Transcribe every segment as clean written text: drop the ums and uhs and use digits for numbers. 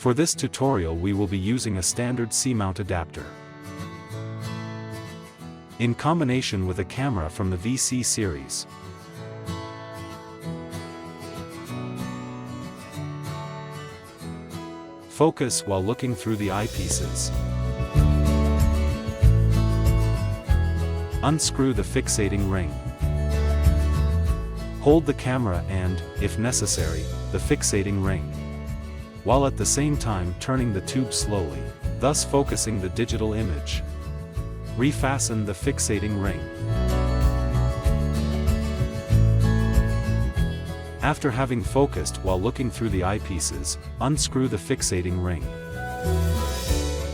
For this tutorial we will be using a standard C-mount adapter. In combination with a camera from the VC series. Focus while looking through the eyepieces. Unscrew the fixating ring. Hold the camera and, if necessary, the fixating ring, while at the same time turning the tube slowly, thus focusing the digital image. Refasten the fixating ring. After having focused while looking through the eyepieces, unscrew the fixating ring.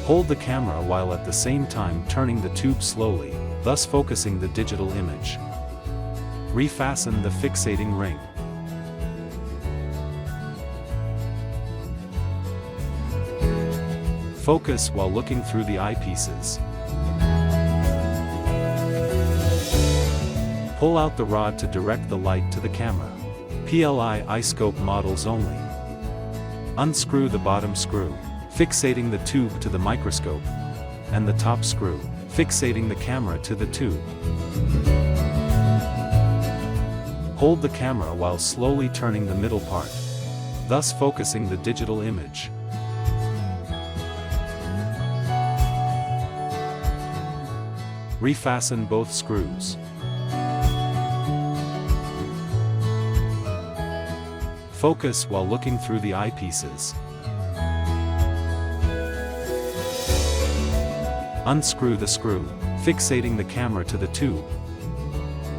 Hold the camera while at the same time turning the tube slowly, thus focusing the digital image. Refasten the fixating ring. Focus while looking through the eyepieces. Pull out the rod to direct the light to the camera. PLI iScope models only. Unscrew the bottom screw, fixating the tube to the microscope, and the top screw, fixating the camera to the tube. Hold the camera while slowly turning the middle part, thus focusing the digital image. Refasten both screws. Focus while looking through the eyepieces. Unscrew the screw, fixating the camera to the tube.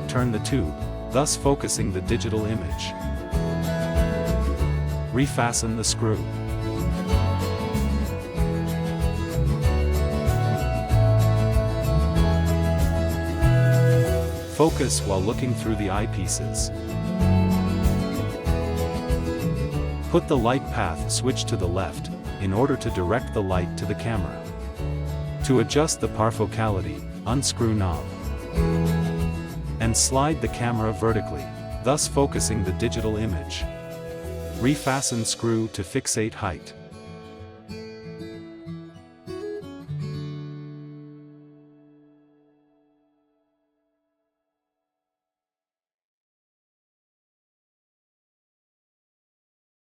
Turn the tube, thus focusing the digital image. Refasten the screw. Focus while looking through the eyepieces. Put the light path switch to the left, in order to direct the light to the camera. To adjust the parfocality, unscrew knob. And slide the camera vertically, thus focusing the digital image. Refasten screw to fixate height.